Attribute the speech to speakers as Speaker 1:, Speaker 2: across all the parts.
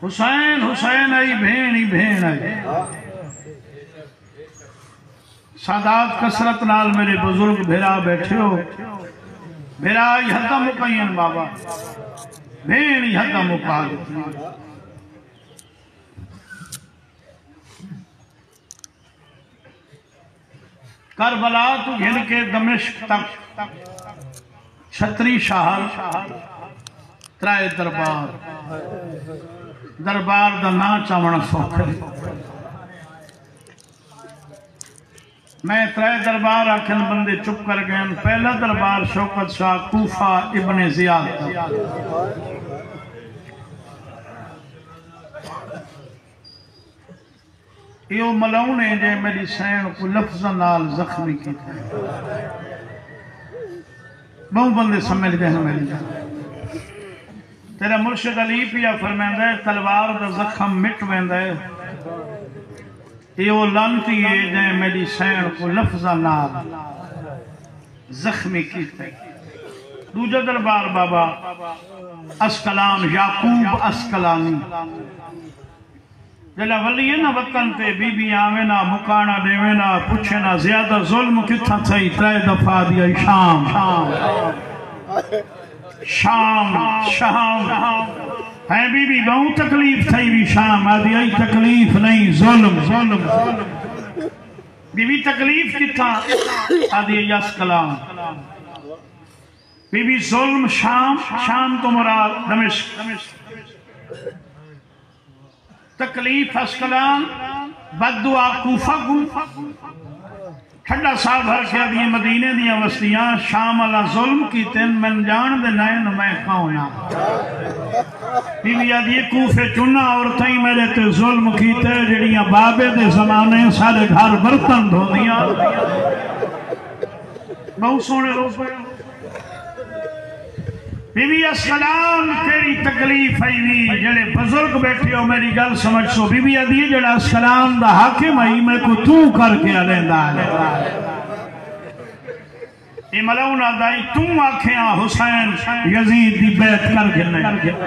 Speaker 1: حسین حسین آئی بھین ہی بھین آئی سادات کسرت نال میرے بزرگ بھیرا بیٹھے ہو بھیرا ہی حدہ مقین بابا بھین ہی حدہ مقین کربلا تو گھن کے دمشق تک چھتری شاہر ترائے دربار دا نا چاونا سوکھے میں ترائے دربار آکھن بندے چپ کر گئے پہلا دربار شوکت شاہ کوفہ ابن زیاد یہ ملعون ہے جے میری سین کو لفظ نال زخمی کی تھے بہت بندے سمجھ گئے ہیں میری تیرا مرشد علی پیا فرمائندہ ہے تلوار دا زخم مٹ ویندہ ہے یہ وہ لانتی ہے جے میری سین کو لفظ نال زخمی کی تھے دوجہ دربار بابا اسکلان یعقوب اسکلانی جلہ ولی ہے نا وطن تے بی بی آوینا مکانا دیوینا پوچھنا زیادہ ظلم کتھا تھئی ترائے دفعہ دیا شام شام شام ہے بی بی بہت تکلیف تھئی بھی شام آدھی آئی تکلیف نہیں ظلم بی بی تکلیف کتھا آدھی آئی اسکلان بی بی ظلم شام تو مراد دمشق تکلیف اسکلان بددعا کوفہ ٹھنڈا صاحب بھر کے دیئے مدینے دیئے وسطیاں شام اللہ ظلم کی تین من جان دے نائن میں کھاؤنا بی بی آدھیے کوفے چنہ اور تئی میرے تے ظلم کی تے جڑیاں بابے دے زمانے سارے گھر برتن دھو دیا بہت سونے روز پہ بی بی اسکلان تیری تکلیف آئی بھی جڑے بزرگ بیٹھے ہو میری گل سمجھ سو بی بی آدھی جڑا اسکلان دا حاکم آئی میں کو تو کر کے علیندہ ہے یہ ملعون آدھائی تم آکھیاں حسین یزید دی بیعت کر کے نہیں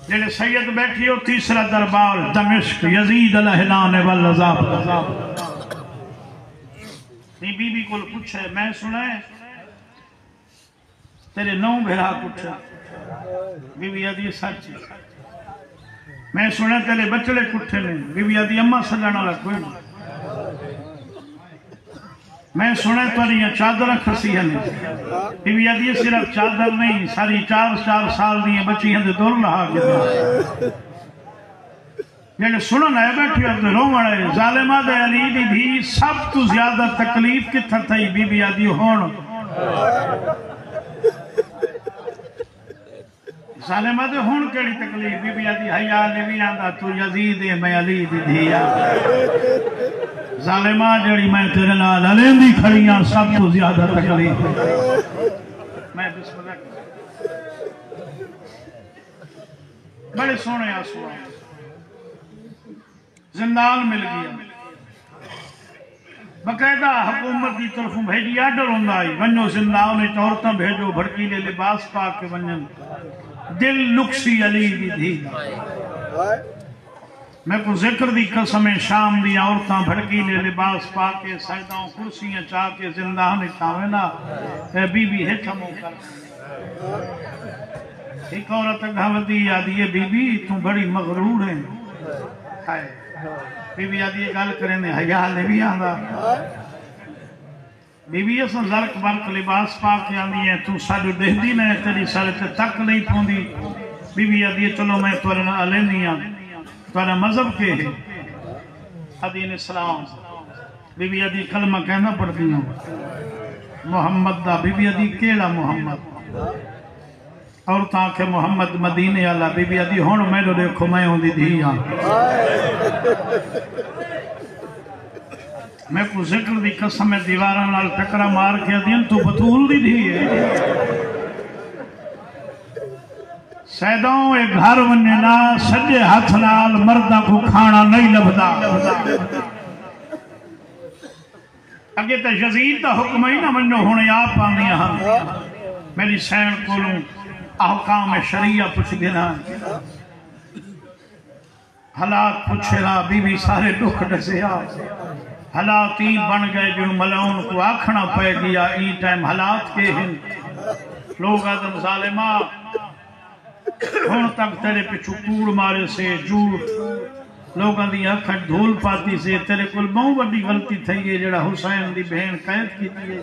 Speaker 1: جڑے سید بیٹھی ہو تیسرا دربار دمشق یزید الہلان والعذاب بی بی کو پوچھے میں سنے تیرے نو بھیرا کچھا بی بی آدھی سچ میں سنے تیرے بچڑے کٹھے نے بی بی آدھی اممہ سجانا لکھوئے میں سنے تیری چادر کھسی ہے بی بی آدھی صرف چادر نہیں ساری 4 سال دیئے بچی ہیں دے دور لہا گیا جنہیں سنن ہے بیٹھی ہے رو مڑے ظالمہ دے علی دی بھی سب تو زیادہ تکلیف کتھا تھئی بی بی آدھی ہون ظالمہ دے ہون کیڑی تکلیف بی بی آدھی حیاء نبی آندہ تو یزید ہے میں علی دی دھیا ظالمہ جڑی میں تیرے نال علیم دی کھڑیاں سب تو زیادہ تکلیف میں بسم اللہ بڑے سونے آسوا زندان مل گیا بقیدہ حکومت دی طرف بھیجی آڈر ہوندہ آئی ونجو زندان نے عورتاں بھیجو بھڑکیلے لباس پا کے ونجن دل لکسی علی دی دھی میں کو ذکر دی قسم شام دی عورتاں بھڑکیلے لباس پا کے سائداں کرسیاں چاہ کے زندان اتاوینا اے بی بی ہتھموں کر ایک عورت گھاودی آدھی بی بی تم بڑی مغرور ہیں بی بی آدھی گال کریں دے حیاء نبی آندہ بی بی اسن زرک برک لباس پا کے آندی ہے تو ساڑھو دہ دی نے تیری سارے تے تک نہیں پوندی بی بی آدھی چلو میں تورنا علینی آن تورنا مذہب کے ہے دین اسلام بی بی آدھی کلمہ کہنا پڑتی ہوں محمد دا بی بی آدھی کیڑا محمد اور تاکہ محمد مدینے اللہ بی بی آدھی ہون میں دیکھو میں ہوں دی دھی آن میں کو ذکر دی قسم دیواران نال ٹکرا مار کے دین تو بطول دی دھی ہے سیدوں ایک گھر وننا سجے ہاتھ نال مردہ کو کھانا نہیں لبدا اگے تو یزید دا حکم ہی نہ منو ہونے آپ آنیا ہم میری سین کولوں احکام شریعہ پوچھ دینا حالات پوچھے رہا بی بی سارے دکھ ڈسے حالات ہی بن گئے جو ملعون کو آکھنا پہ گیا ای ٹائم حالات کے ہیں لوگ آدم ظالمہ ہون تک تیرے پہ چکور مارے سے جھوٹ لوگاں دی اکھڑ دھول پاتی سے تیرے کل بہت بڑی غلطی تھی ہے جڑا حسین دی بہن قید کی تھی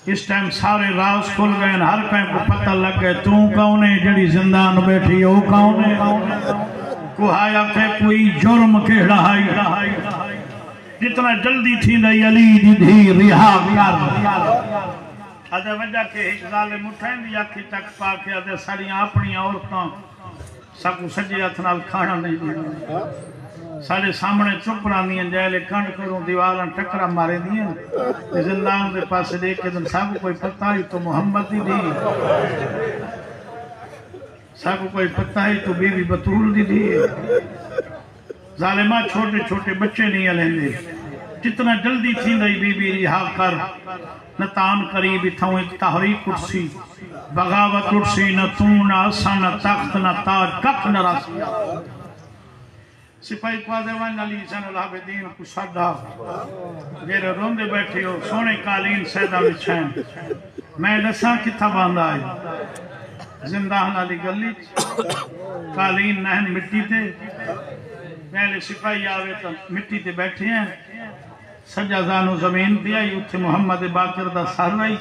Speaker 1: اس ٹائم سارے راز کھل گئے ہر کہیں کو پتہ لگ گئے تو کون ہے جڑی زندان بیٹھی ہے وہ کون ہے کو آیا کہ کوئی جرم کہڑا ہے جتنا جلدی تھی نہیں علی دی دھی رہا کر آدھے وجہ کہ ظالم اٹھائیں دی آکھی تک پا کے آدھے ساریاں اپنی عورتاں ساکو سجے اتنا کھانا نہیں دیا سارے سامنے چپ رہنی ہیں جائلے کنڈ کروں دیوالاں ٹکرہ مارے دیا زندان دے پاس دیکھ کے دن ساکو کوئی پتہ ہی تو محمد دی دی ساکو کوئی پتہ ہی تو بی بی بطول دی دی ظالمہ چھوٹے چھوٹے بچے نہیں علیں دے جتنا جلدی تھی نہیں بی بی رہا کر نتان قریب تھاوں ایک تحریک کرسی بغاوت کرسی نہ تو نہ اسا نہ تخت نہ تاج کک نہ راسی سپاہی قوادوان علی زین العابدین کو صدا جیرے روندے بیٹھے ہو سونے قالین سیدہ بچھائیں میں لساں کتھا باندھا ہے زندان علی گلی قالین نہن مٹی تے پہلے سپاہی آوے تو مٹی تے بیٹھے ہیں سجا زانو زمین دیا یوتے محمد باقر دا سر رہی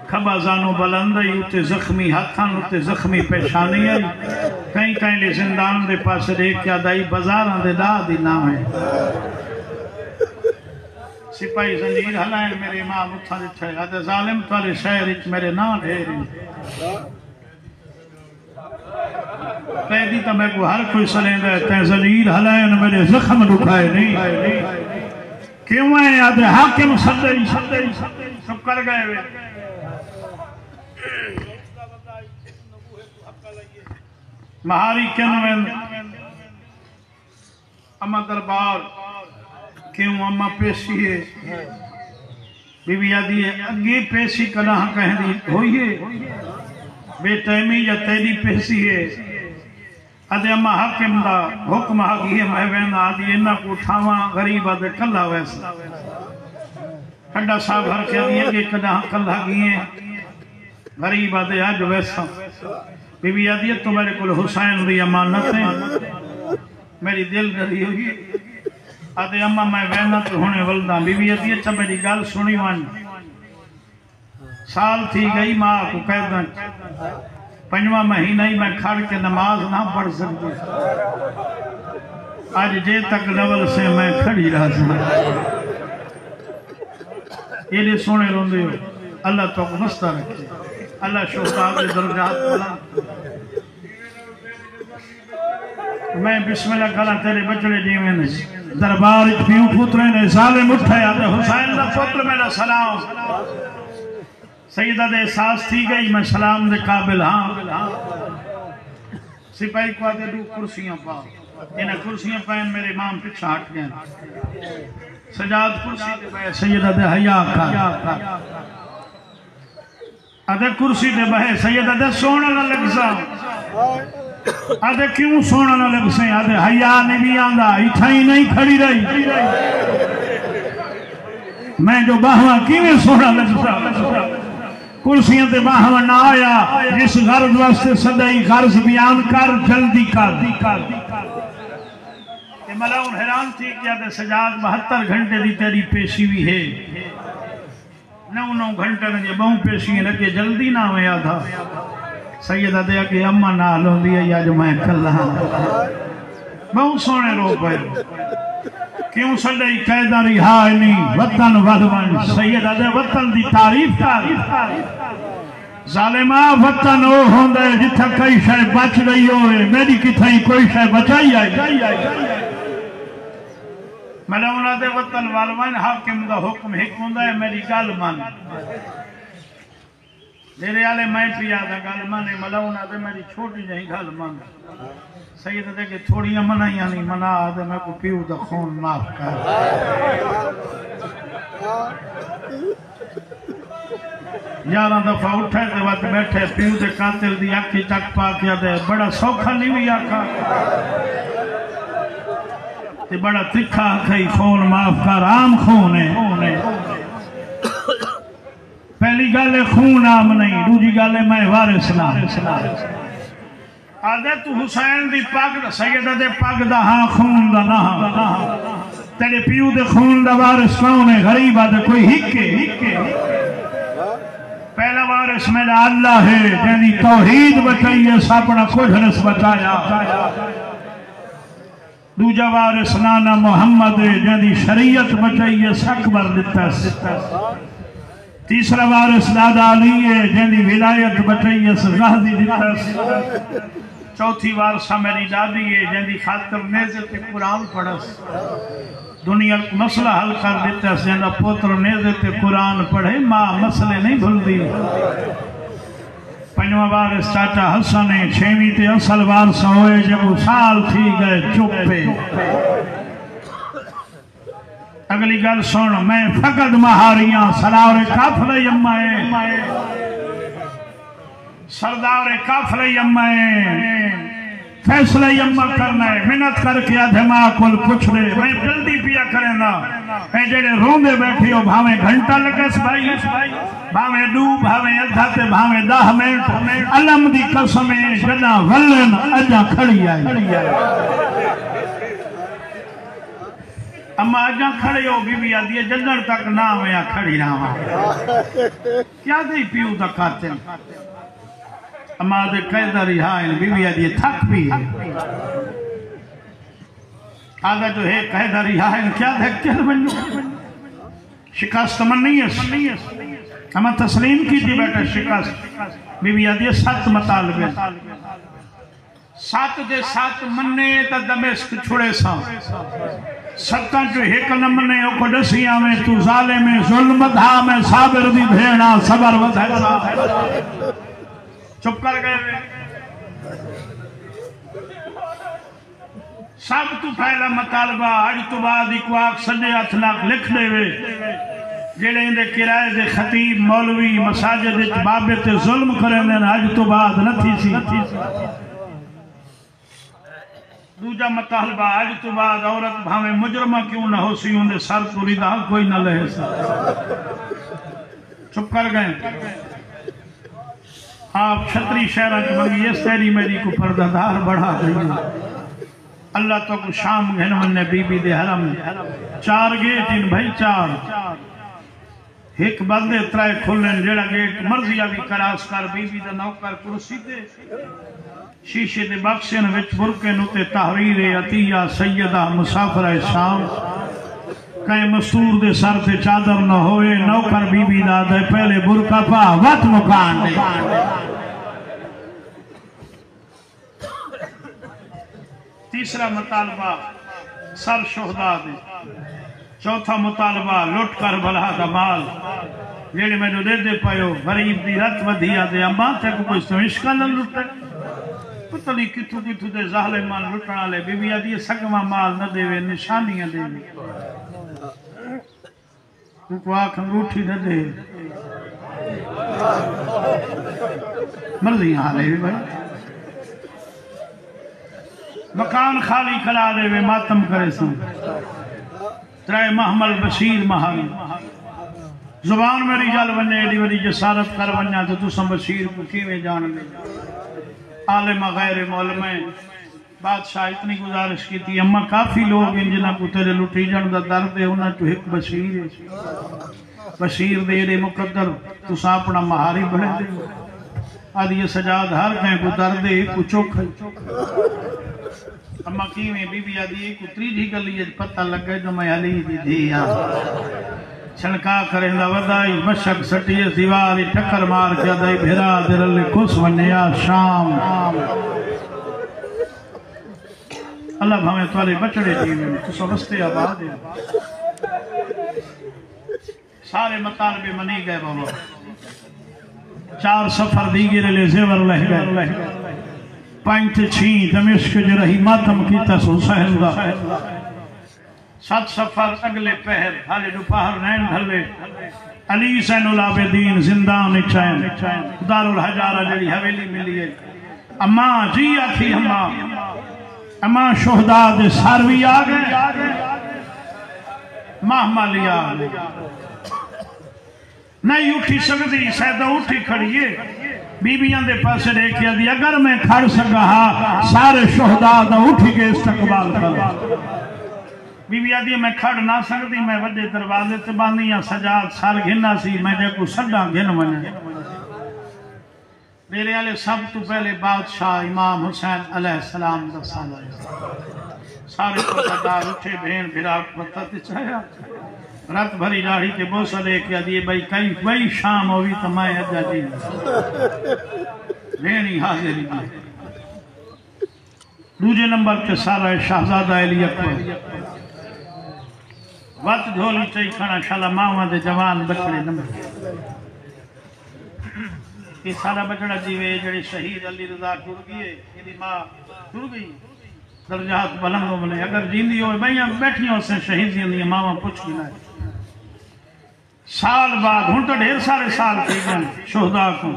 Speaker 1: کھبا زانو بلند رہی یوتے زخمی ہاتھان یوتے زخمی پیشانی ہے کہیں کہیں لے زندان دے پاس دیکھ کیا دائی بزاران دے دا دی نام ہے سپاہی زنجیر حلائن میرے امام اتھا دیتا ہے آدھے ظالم توالے شہر اچ میرے نا ڈھیرے قیدی تا میں کو ہر کوئی سلیں گئے تے زنجیر حلائن میرے زخم دکھائے نہیں کیوں ہیں آدھے حاکم صدی سب کر گئے ہوئے مہاری کنوین اما دربار کیوں اما پیشی ہے بی بی آدھی ہے اگے پیشی کنا کہیں دی ہوئی ہے بے ٹیمی یا تیری پیشی ہے آدھے اما حاکم دا حکم آگی ہے محوین آدھی انہا کو اٹھاواں غریب آدھے کلہ ویسا کھڑا صاحب ہر کے آدھی ہے کہ کنا کلہ آگی ہیں غریب آدھے آج ویسا بی بی آدھی ہے تو میرے کل حسین دی امانت ہیں میری دل رہی ہوئی آدھے اما میں وینت ہونے والدہ بی بی آدھی اچھا میری گال سنی وان سال تھی گئی ماں کو قیدن پنجواں مہینہ ہی میں کھڑ کے نماز نہ پڑھ سکتی آج جے تک لول سے میں کھڑی رہا سا یہ لئے سونے روندے ہو اللہ تو کو مستہ رکھے اللہ شہداء کے درجات بلند میں بسم اللہ کہلا تیرے بچڑے جیویں نہیں دربار پیوں پترے نے ظالم اٹھائے آدھے حسین دا پتر میرا سلام سیدہ دے احساس تھی گئی میں سلام دے قابل ہاں سپاہی کو آدھے دو کرسیاں پاؤ انہیں کرسیاں پائیں میرے امام پچھا ہٹ گئے سجاد کرسی دے بہے سیدہ دے حیاء کا آدھے کرسی دے بہے سیدہ دے سونا نہ لگ سا آدھے کیوں سونا نہ لگ سیں آدھے حیاء نے بھی آندھا اٹھائی نہیں کھڑی رہی میں جو باہواں کیویں سونا لگ سا کرسیاں تے باہواں نہ آیا جس غرض واسطے صدائی غرض بیان کر جلدی کر یہ ملعون حیران تھی کہ آدھے سجاد 72 گھنٹے دی تیری پیشی بھی ہے 9 گھنٹے میں بہوں پیشی لگے جلدی نہ ہویا تھا سیدہ دیا کہ اممہ نہ لوں دیا یا جو میں کلہ بہوں سونے رو پہ کیوں صدی قیدہ رہائنی وطن والوان سیدہ دے وطن دی تعریف ظالمہ وطن او ہوندے جتھا کئی شے بچ رہی ہوئے میری کتھائی کوئی شے بچائی آئی ملعونہ دے وطن والوان حاکم دا حکم حکم دا ہے میری گال مان میرے آلے میں پیا دا گل مانے ملاؤنا دے میری چھوٹی جہی گل مان سید دے کہ تھوڑیاں منائیاں نہیں منا دے میں کو پیو دا خون معاف کر 11 دفعہ اٹھے دے وقت بیٹھے پیو دے قاتل دی آنکھی تک پا کیا دے بڑا سوکھا نہیں ہوئی آکھا تے بڑا تکھا آکھائی خون معاف کر عام خون ہے پہلی گالے خون عام نہیں دوجی گالے میں وارث نہ آدھے تو حسین دی پاک دا سیدہ دے پاک دا ہاں خون دا نہ تیرے پیو دے خون دا وارث کون ہے غریب آدھے کوئی ہکے پہلا وارث میرا اللہ ہے جنہی توحید بچائیے ساپنا کچھ رس بچایا دوجہ وارث نانا محمد ہے جنہی شریعت بچائیے سکبر دیتا تیسرا وارث دادا علی ہے جنہی ولایت بچائیے غازی دیتا چوتھی وارثہ میری دادی ہے جنہی خاطر نیزے تے قرآن پڑھس دنیا مسئلہ حل کر دیتا ہے جنہا پوتر نیزے تے قرآن پڑھے ماں مسئلے نہیں بھول دی پنجواں وارث چاچا حسن ہے چھویں تے اصل وارثہ ہوئے جب وہ سال تھی گئے چپ پہ اگلی گل سن میں فقط مہاریاں سردار کافلہ یمائے سردار کافلہ یمائے فیصلہ یمہ کرنا ہے منت کر کے آدھے ماں کل کچھ دے میں جلدی پیا کریں دا اے جڑے روندے بیٹھی ہو بھاویں گھنٹہ لگس بھائی بھاویں دو بھاویں ادھا تے بھاویں 10 منٹ علم دی قسمیں جنا ولن اجا کھڑی آئی اما اجا کھڑی ہو بی بی آدھی جنر تک نام یا کھڑی رہا کیا دی پیو دا قاتل اما دے قیدہ رہائن بی بی آدھی تھک بھی ہے آگا جو ہے قیدہ رہائن کیا دے کیا بنو شکست من نہیں ہے اما تسلیم کی تھی بیٹا شکست بی بی آدھی 7 مطالبے 7 دے 7 مننے تا دمشق چھوڑے سا 7 جو ایک نمنے او کو ڈسیاں میں تو ظالم میں ظلم دھا میں صابر دی بھیڑا صبر ودھیڑا چپ کر گئے سب تو پہلا مطالبہ آج تو بعد اکواق سجے اطلاق لکھ دے وے جیڑے اندے کرائے دے خطیب مولوی مساجد بابے تے ظلم کریں دے آج تو بعد نہ تھی سی دوجہ مطالبہ آج تو بعد عورت بھاویں مجرمہ کیوں نہ ہو سی اندے سر تو ریدہ کوئی نہ لہے سا چپ کر گئے آپ چھتری شہرہ کی منگی اس تیری میری کو پردہ بڑھا گئی اللہ تو کو شام گھنون نے بی بی دے حرم 4 گیٹ ان بھائی 4 ایک بندے ترائے کھلن جیڑا گیٹ مرضی آبی کراس کر بی بی دے نوکر کرسی دے شیشے دے بخشن وچ برکے نوتے تحریر عطیہ سیدہ مسافرہ شام کہیں مستور دے سر تے چادر نہ ہوئے نوکر بی بی دا دے پہلے برکہ پا وقت مکان دے تیسرا مطالبہ سر شہدہ دے چوتھا مطالبہ لٹ کر بلا دا مال جیڑے میں جو دے پائیو غریب دی رت ودھیا دے اماں تے کو کوئی سمشکا نہ لٹے پتہ نہیں کتھو دے ظالمان لٹنا لے بی بی آدھی سکمہ مال نہ دے وے نشانیاں دے وے کو آنکھ انگوٹھی نہ دے مرضی حال ہے بھائی مکان خالی کھلا دے وے ماتم کرے سن ترائے محمل بشیر محل زبان میری جال بننے ایڈی وڈی جسارت کر بنیا تو سم بشیر کو کیویں جان لے عالم غیر مولمیں بادشاہ اتنی گزارش کی تھی اما کافی لوگ ان جنہ کو تیرے لٹی جن دا درد ہے انہاں تو ایک بشیر ہے بشیر دے دے مقدر تو ساپنا مہاری بڑھے دے آدھی یہ سجاد ہر کہیں کو درد ہے کو چوک ہے اما کیویں بی بی آدھی ایک اتری جی گلی پتہ لگ گئے جو میں علی دی دیا چھنکا کریں دا ودائی مشک سٹیے دیواری ٹکر مار کیا دائی بھیرا درل کس ونیا شام اللہ ہمیں توالے بچڑے دیویں تو سبستے آباد ہے سارے مطالبے منی گئے بابا 4 سفر دیگر لے زیور لہ گئے 5 6 دمشق جو رہی ماتم کی تس حسین دا 7 سفر اگلے پہر حالے دوپہر نین ڈھلے علی زین العابدین زندان چین دار الحجارہ جڑی حویلی ملی ہے اماں جی آتھی اماں شہداء دے ساروی آگئے ماہمالی آگئے نہیں اٹھی سکتی سیدہ اٹھی کھڑیے بی بیاں دے پاسے دیکھیا دی اگر میں کھڑ سکا سارے شہداء دا اٹھی کے استقبال کرا بی بی آدھی میں کھڑ نہ سکتی میں وڈے دروازے تے باندیاں سجاد سال گھننا سی میں جے کو سڈا گھن ونے میرے والے سب تو پہلے بادشاہ امام حسین علیہ السلام دا سالہ سارے پتہ اٹھے بہن بھرا پتہ تے چاہیا رات بھری داڑھی کے بوسہ لے کے دیئے بھائی کئی وہی شام ہوئی تو میں اجا جی بہنی حاضری دی دوجے نمبر کے سارا شہزادہ علی اکبر وقت جھولی چاہی کھانا شالا ماما دے جوان بچڑے نمبر یہ سارا بچڑا جیوے جڑے شہید علی رضا ٹر گئے یہ ماں ٹر گئی درجات بلند بنے اگر جیندی ہوئے بھائیاں بیٹھی ہوں سے شہید جیندی ماما پوچھ بھی نہ سال بعد ہوں تو ڈھیر سارے سال تھی گئے شہداء کو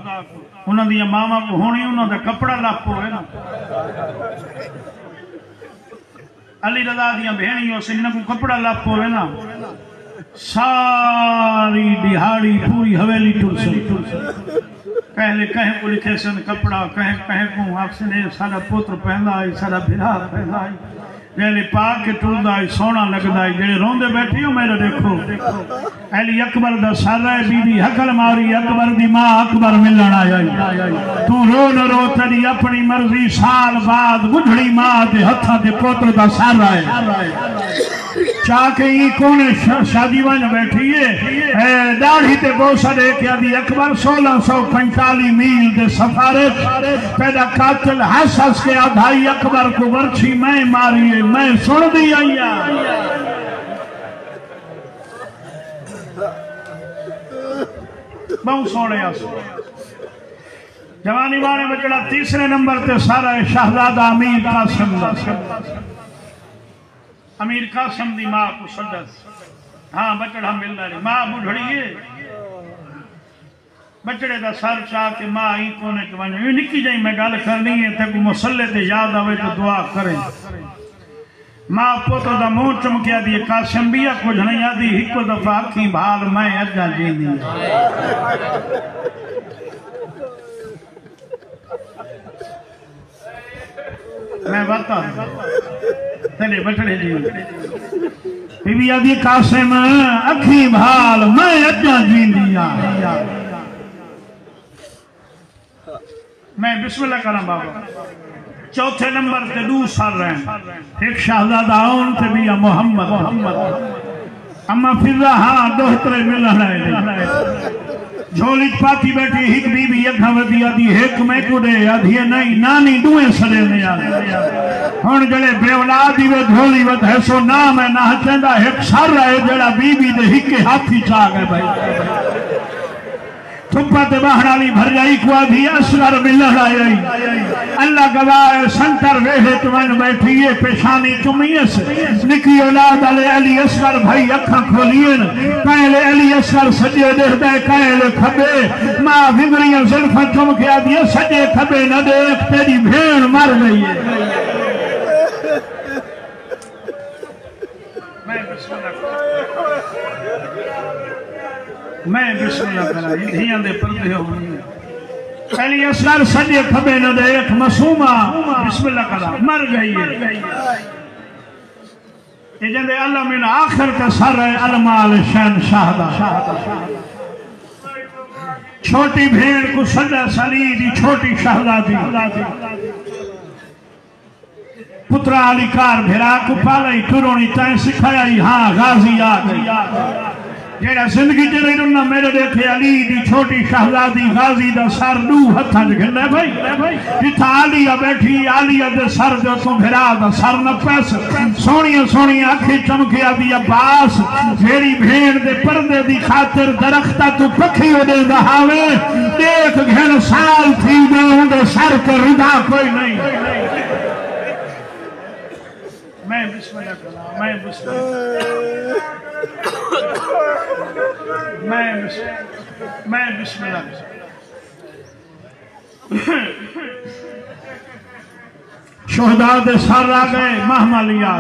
Speaker 1: انہوں نے ماما کو ہونی انہوں نے کپڑا لاپو ہے نا علی رضا دیاں بہنیوں سے انہوں کو کپڑا لاپو ہے نا ساری دہاڑی پوری حویلی ٹر سے پہلے کہیں کو لکھے سن کپڑا کہیں کو آپ سے نے سارا پوتر پہنا آئی سارا بھرا پہنا آئی جیلے پاک کے ٹر دائی سونا لگ دائی جیلے روندے بیٹھی ہو میرے دیکھو علی اکبر دا سارا بی بی حقل ماری اکبر دی ماں اکبر ملن آئی تو رو نہ رو تری اپنی مرضی سال بعد بڑھڑی ماں دے ہتھا دے پوتر دا سارا ہے چاکے ہی کونے شادی وان بیٹھی ہے داڑھی تے بوسہ دے کیا دی اکبر 1645 میل دے سفارت پیدا قاتل حسس کے آدھائی اکبر کو ورچی میں ماری ہے میں سن دی آئیا بہت سوڑے آسو جوانی بانے بچڑا تیسرے نمبر تے سارا شہزادہ امیر قاسم دا امیر قاسم دی ماں کو سدس ہاں بچڑا مل رہی ماں بڑھڑیے بچڑے دا سر چاہ کے ماں ہی کونے کے بانجے یہ نکی جائیں میں گال کرنی ہے تک مسلح تے یاد آوے تو دعا کریں ماں پوتر دا منہ چمکیا دیئے قاسم بیا کچھ نہیں آدھی ہکو دفعہ کی بھال میں اجا جی دی میں بتا تلے بچڑے جی بی بی آدھی قاسم اکھی بھال میں اجا جی دیا میں بسم اللہ کرم بابا چوتھے نمبر تے 2 سال رہے ایک شہزادہ آن تے بیا محمد اما پھر رہا دوہترے مل رہے جھولی پاتی بیٹھی ہک بی بی یک ہوتی آدھی ہک میں کو دے آدھی نہیں نانی دوئے سڑے میں آدھی ہون جڑے بے اولادی وے جھولی وے ایسو نام ہے نہ چندہ ہک سر رہے جڑا بی بی دے ہک کے ہاتھی چاہ گئے بھائی تھپا تے باہرالی بھر جائی کو آدھی اصغر ملہ آئی اللہ گواہ سنتر ویہے تمہیں بیٹھئیے پیشانی چمیے سے نکی اولاد علی اصغر بھائی اکھاں کھولین کہلے علی اصغر سجے دیکھ دے کہلے کھبے ماں فکریاں ظلفہ چم کے آدھی سجے کھبے نہ دیکھ تیری بھین مر گئی ہے میں بسم اللہ کرا دھیاں دے پردے ہونی علی اصغر سجے کھبے نہ دے ایک مسومہ بسم اللہ کرا مر گئی ہے یہ جندے اللہ من آخر کا سر ہے المال شہن شاہدہ چھوٹی بھیڑ کو سجا سلیدی چھوٹی شہزادی پترہ علی کار بھیرا کو پالائی ترونی تائیں سکھایا ہاں غازی آ گئی جیڑا زندگی چ رہی رہنا میرے دیکھے علی دی چھوٹی شہزادی غازی دا سر دو ہتھاں وچ گھندا بھائی جتھا عالیہ بیٹھی عالیہ دے سر دے تو بھرا دا سر نہ پس سونیاں سونیاں اکھیں چمکیا دی عباس میری بھیڑ دے پردے دی خاطر درختہ تو پکھی اڑے دا ہاوے دیکھ گھن سال تھی دے دے سر تے رضا کوئی نہیں میں بسم اللہ کرنا میں بسم اللہ میں بسم اللہ شہداء دے سر آ گئے مہمہ لیا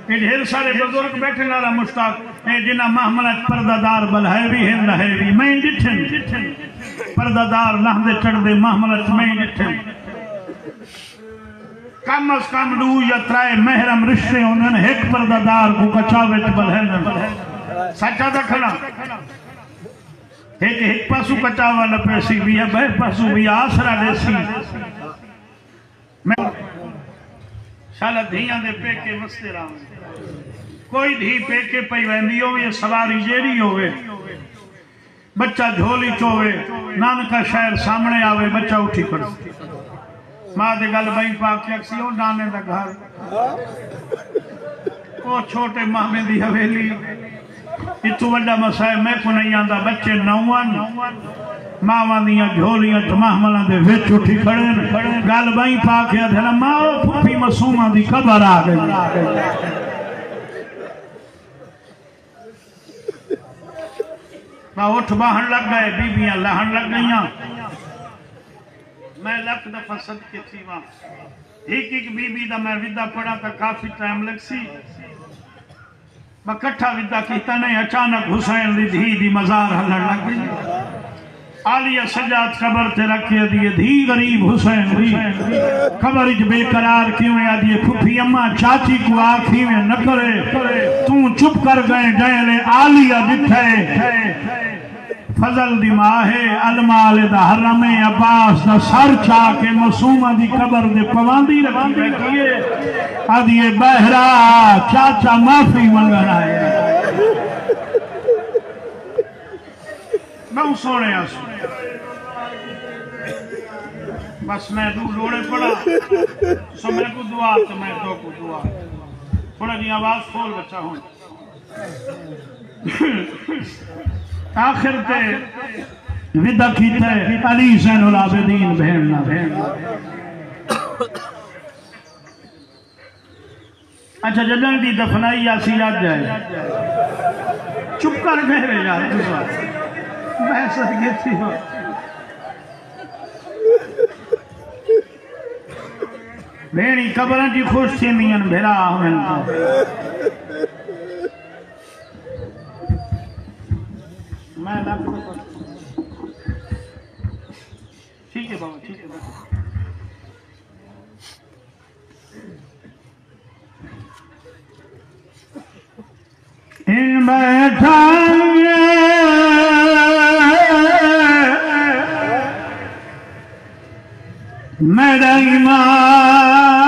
Speaker 1: یہ ڈھیر سارے بزرگ بیٹھے نارا مشتاق جنہ مہمہ پردہ بل ہے بھی ہند ہے بھی میں ڈٹھن پردہ دار لہدے چڑھ دے مہمہ میں ڈٹھن کم از کم دو یا ترائے محرم رشتے انہوں نے ایک پردہ دار کو کچاوے چبل ہے سچا دا کھڑا ایک پاسو کچاوہ لپیسی بھی ہے بہر پاسو بھی آسرہ دیسی میں شالا دھیاں دے پیکے مستے رہا ہوں کوئی دھی پیکے پئی ویندی ہوئے سواری جیری ہوئے بچہ جھولی چوئے نانکا شہر سامنے آوے بچہ اٹھی کر ماں دے گل بھائی پاک یکسی ہو نانے دا گھر وہ چھوٹے مہمیں دی حویلی اتو وڈا مسائل میں کو نہیں آندہ بچے نوان ماں دیاں جھولیاں مہملہ دے وچ اٹھی کھڑے گل بھائی پاک یا دھلا ماں پھوپی مسومہ دی قبر آ گئی ماں اٹھ باہن لگ گئے بیبیاں لہن لگ گئیاں میں لکھ دفعہ صدقے تھی وہاں ایک بی بی دا میں ودہ پڑھا تا کافی ٹائم لگ سی بکٹھا ودہ کیتا نہیں اچانک حسین دی دھی دی مزار ہلڑ لگ گئی عالیہ سجاد قبر تے رکھے دیئے دھی غریب حسین دی قبر اج بے قرار کیویں آدھیے پھوپھی اماں چاچی کو آکھیویں نہ کرے تو چپ کر گئے ڈیلے عالیہ جتھے فضل دی ماہے المال دا حرم عباس دا سر چاہ کے مسومہ دی قبر دے پواندی رکھی بیٹھئے آدھیے بہرہ چاچا معافی منگر آئے میں سونے آسو بس میں دو لوڑے پڑا سو میں کو دعا تو میں دو کو دعا تھوڑا جی آواز کھول بچہ ہوں آخر تے ودہ کیتا ہے علی زین العابدین بہننا اچھا جدن دی دفنائی آسی یاد جائے چپ کر گئے رہے یار بحث یہ تھی ہو بھینی قبرن جی خوش تھی مین بھیرا آمین میں لاکھ ٹھیک ہے بابا ٹھیک ہے بابا ان بیٹھا میرا امام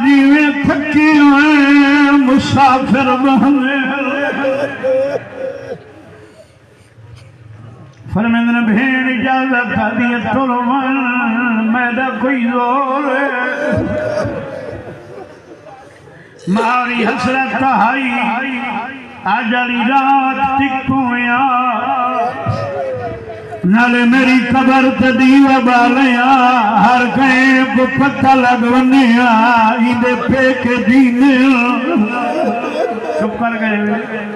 Speaker 1: جیویں تھکی ہوئے مسافر بہنے فرمیدن بھین اجازت دیت طلوان میرا کوئی زور ماری حسرت ہائی آجالی رات ٹکویا نالے میری قبر تدیوہ بالیا ہر کہیں کو پتہ لگونیا ایدے پہ کے دینے چپ کر گئے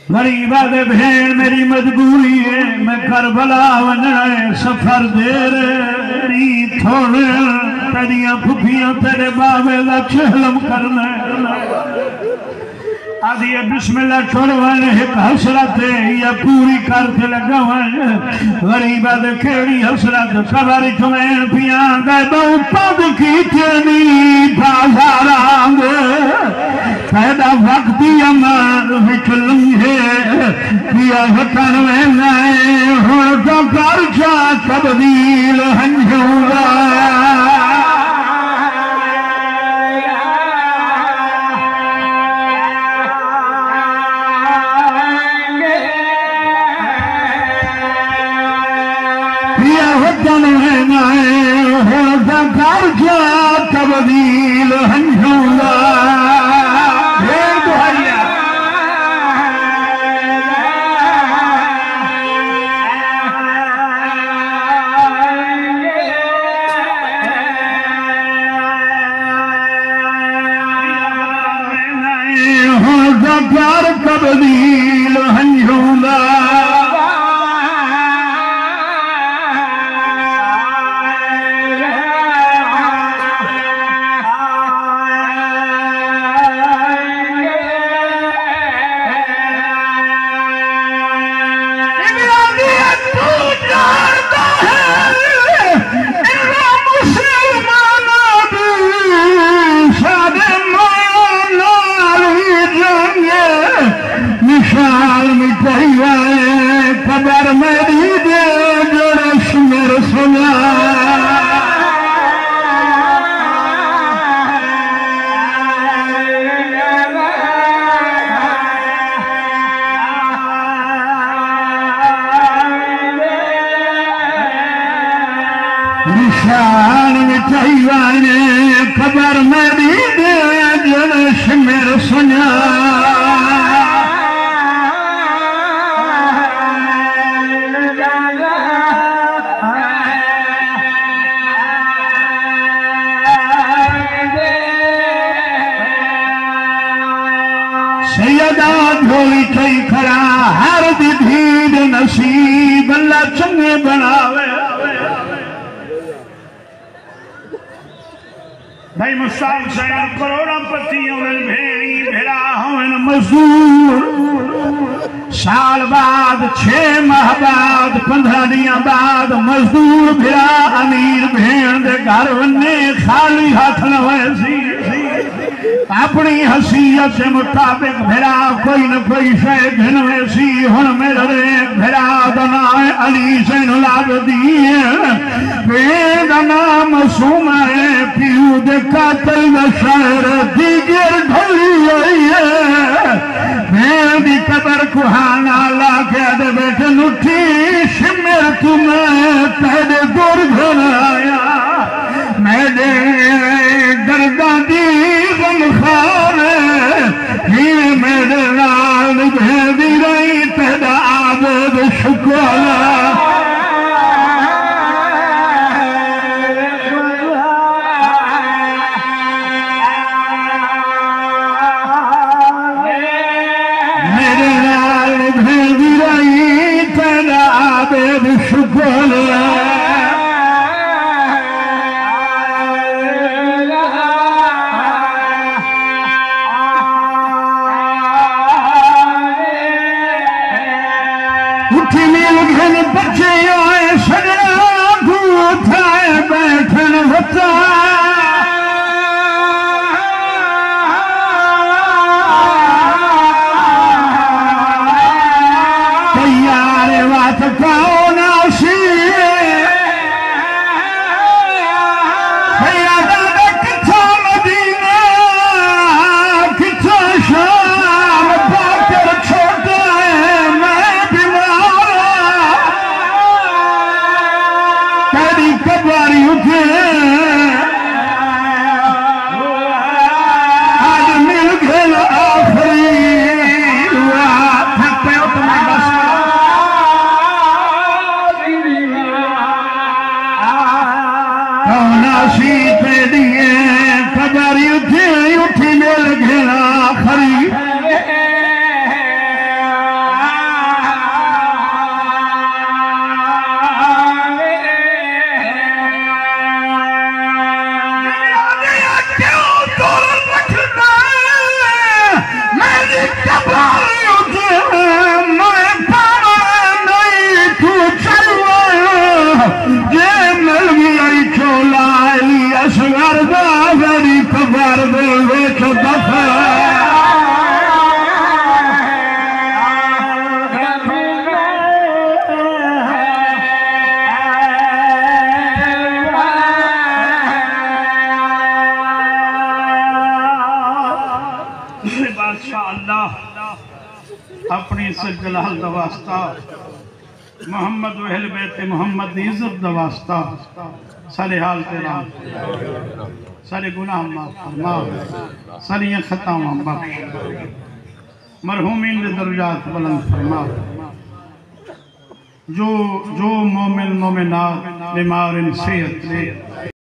Speaker 1: غریبہ دے بھین میری مجبوری ہے میں کربلا ونائے سفر دے رہی تھوڑے تیریاں پھپیاں تیرے بابے دا چہلم کرنا آدھی بسم اللہ چھوڑوانے ایک حسرت یا پوری کرتے لگوانے غریبہ دے کھیڑی حسرت قبر چوین پیان گئے بہت پد کی چینی بازار آنگے پیدا وقتی امان وچلن ہے پیا وطن میں نائے ہو تو کرچا تبدیل ہنجھولا
Speaker 2: کر جا تبدیل ہنجھولا بھیڑ دہائیا پیار تبدیل ہنجھولا قبر میری دے جرش مر سنا نشان مٹھائی والے قبر میری دے جرش مر سنا دھوئی تھئی کھڑا ہر دی دھید نصیب اللہ چنگے بناوے بھائی مصطفیٰ شہر کروڑا پتی ہوئن بھیڑی بھیڑا ہوئن مزدور سال بعد 6 ماہ بعد 15 دیاں بعد مزدور بھیڑا امیر بھیڑ دے گھر ونے خالی ہاتھ نہ ہوئے سی اپنی حیثیت سے مطابق بھیڑا کوئی نہ کوئی شے گھنوے سی ہن میرے بھیڑا دنا علی زین العابدین بید نام معصوم ہے پیو دے قاتل دا شہر دیگر ڈھلی آئی ہے میری قبر کوہانا لا کے دے بیٹھے نٹھی شمر تمہیں تیرے دور گھر آیا میرے دردان دی غمخار ہی میرے لال بھیدی رہی تیرا عابد شکوالا میرے لال بھیدی رہی تیرا عابد شکوالا بچے آئے سجنا گوتھائے بیٹھن ہوتا تیار وات پاؤ ناسی سیادہ دا کتھا مدینہ کتھا شام باکر چھوٹا ہے میں بیمار تیری کباری اٹھے آج مل گھل آخری تھک پہ اتنا بس ناسی پہ دیئے کباری اٹھی مل گھل آخری اپنی اس جلال دا واسطہ
Speaker 1: محمد و اہل بیت محمد دی عزت دا واسطہ سارے حال تیرا سارے گناہ معاف فرما ساری خطاواں بخش مرحومین دے درجات بلند فرما جو مومن مومنات بیمار ان صحت لے